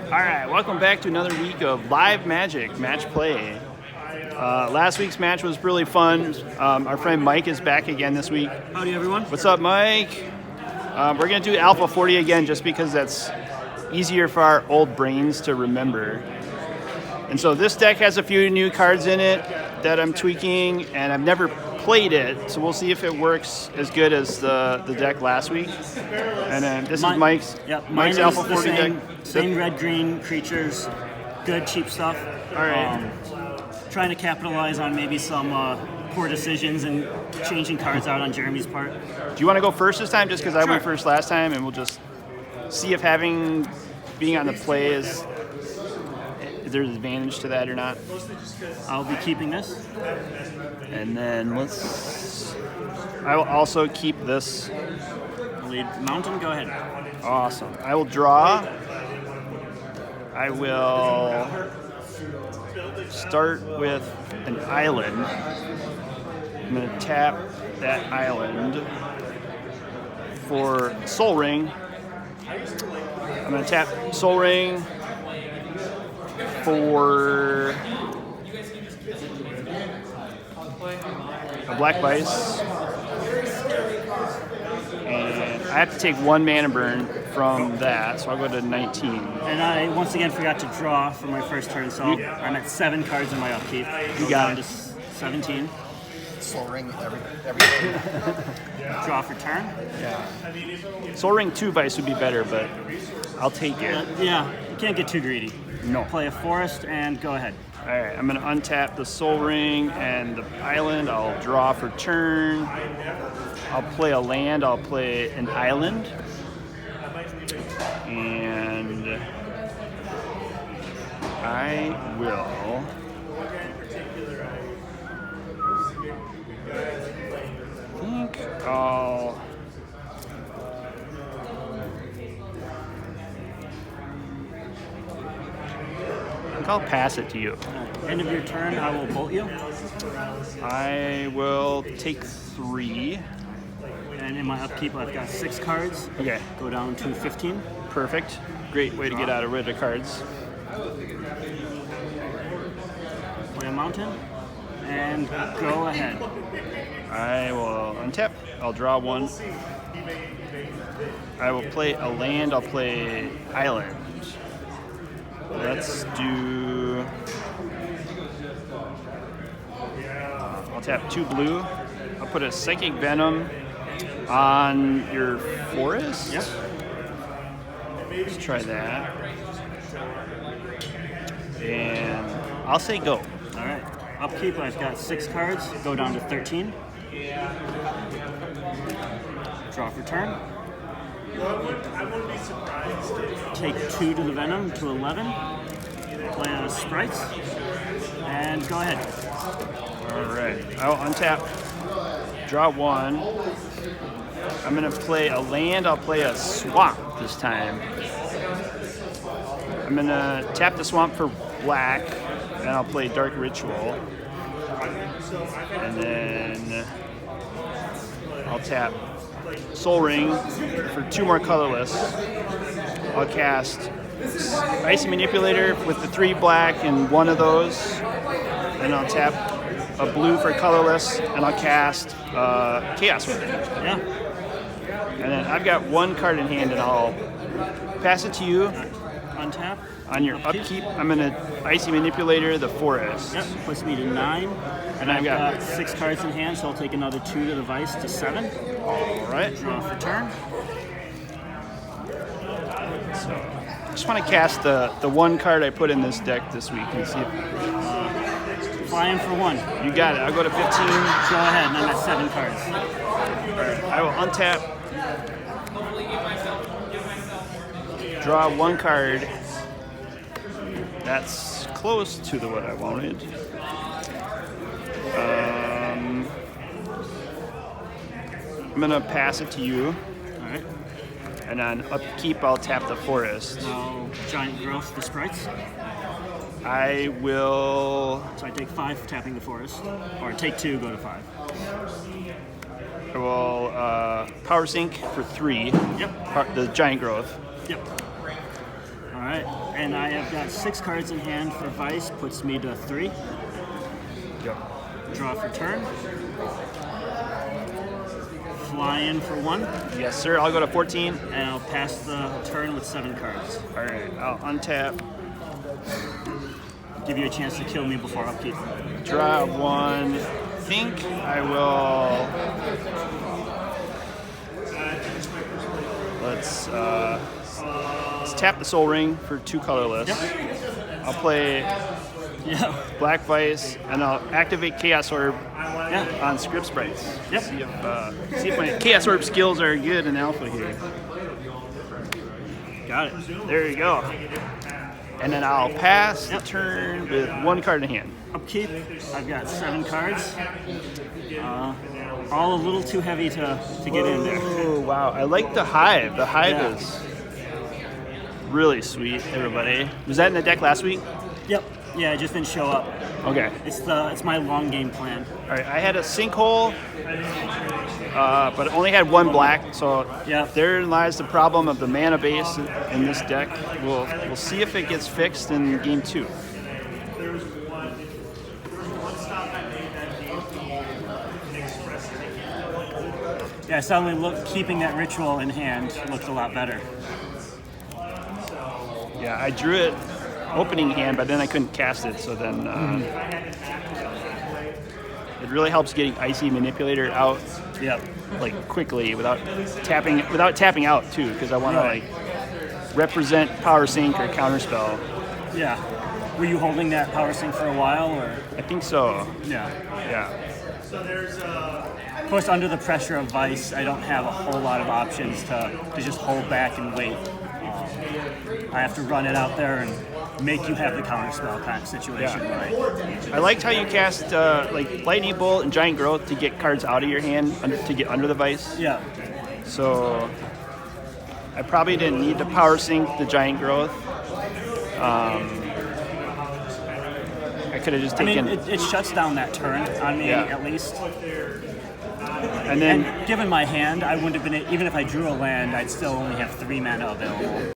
Alright, welcome back to another week of live Magic Match Play. Last week's match was really fun. Our friend Mike is back again this week. Howdy, everyone. What's up, Mike? We're going to do Alpha 40 again just because that's easier for our old brains to remember. And so this deck has a few new cards in it that I'm tweaking, and I've never played it, so we'll see if it works as good as the deck last week. And then this is Mike's, Mike's Alpha 40 deck. Same red-green creatures, good, cheap stuff. All right. Trying to capitalize on maybe some poor decisions and changing cards out on Jeremy's part. Do you want to go first this time, just because I went first last time, and we'll just see if being on the play is there's advantage to that or not? I'll be keeping this. And then I will also keep this. Lead mountain, go ahead. Awesome. I will draw. I will start with an island. I'm going to tap that island for Soul Ring. I'm going to tap Soul Ring for a black Vise. And I have to take one mana burn from that, so I'll go to 19. And I once again forgot to draw for my first turn, so I'm at 7 cards in my upkeep. You got it. To 17. Soul Ring every Draw for turn. Yeah. Soul Ring 2 Vise would be better, but I'll take it. Yeah, you can't get too greedy. No. Play a forest and go ahead. All right, I'm going to untap the Soul Ring and the island. I'll draw for turn. I'll play a land. I'll play an island. And I will I'll pass it to you. End of your turn, I will bolt you. I will take 3. And in my upkeep, I've got 6 cards. Okay. Go down to 15. Perfect. Great way to get out of rid of cards. Play a mountain. And go ahead. I will untap. I'll draw 1. I will play a land. I'll play island. Let's do... I'll tap 2 blue. I'll put a Psychic Venom on your forest. Yep. Let's try that. And I'll say go. All right. Upkeep, I've got 6 cards. Go down to 13. Draw for turn. Take 2 to the Venom to 11. Play a Sprites. And go ahead. All right. I'll untap. Draw 1. I'm going to play a land. I'll play a swamp this time. I'm going to tap the swamp for black, and I'll play Dark Ritual. And then I'll tap Soul Ring for 2 more colorless. I'll cast Icy Manipulator with the 3 black and 1 of those. And I'll tap a blue for colorless, and I'll cast Chaos Weapon. Yeah. And then I've got 1 card in hand, and I'll pass it to you. Untap. On your upkeep, I'm going to Icy Manipulator the forest. Yep, puts me to 9. And I've got 6 cards in hand, so I'll take another 2 to the Vise to 7. All right. Draw for turn. So I just want to cast the 1 card I put in this deck this week and see if... Flying for 1. You got it. I'll go to 15. Go ahead, and I'm at 7 cards. All right. I will untap. Draw 1 card. That's close to what I wanted. I'm going to pass it to you. All right. And on upkeep, I'll tap the forest. Now, Giant Growth the Sprites. I will... So I take 5 tapping the forest. Or take 2, go to 5. I will Power Sync for 3. Yep. The Giant Growth. Yep. All right, and I have got 6 cards in hand for Vise, puts me to 3. Yep. Draw for turn. Fly in for 1, Yes, sir. I'll go to 14. and I'll pass the turn with 7 cards. All right. I'll untap. Give you a chance to kill me before upkeep. Draw 1. Think I will. Let's tap the Soul Ring for 2 colorless. Yep. I'll play Yeah. Black Vise, and I'll activate Chaos Orb Yeah. on Script Sprites. Yep. See if my Chaos Orb skills are good in Alpha here. Got it. There you go. And then I'll pass the turn with 1 card in hand. Upkeep, I've got 7 cards. All a little too heavy to get in there. Oh, wow. I like the Hive. The Hive Yeah. is really sweet, everybody. Was that in the deck last week? Yep. Yeah, it just didn't show up. Okay. It's my long game plan. All right. I had a Sinkhole, but only had 1 black, so Yeah. therein lies the problem of the mana base in this deck. We'll see if it gets fixed in game 2. Yeah, suddenly keeping that ritual in hand looked a lot better. Yeah, I drew it opening hand, but then I couldn't cast it, so then it really helps getting Icy Manipulator out Yep. like quickly without tapping out too, because I want to Right. like represent Power Sync or Counterspell. Yeah. Were you holding that power sync for a while, or? I think so. Yeah. Yeah. Of course, under the pressure of Vise, I don't have a whole lot of options to just hold back and wait. I have to run it out there and make you have the counterspell kind of situation, Yeah. right? I liked how you cast like Lightning Bolt and Giant Growth to get cards out of your hand to get under the Vise. Yeah. So I probably didn't need to Power Sync the Giant Growth. I could have just I taken. mean, it shuts down that turn on me, Yeah. at least. And then And given my hand, I wouldn't have been, even if I drew a land, I'd still only have 3 mana available.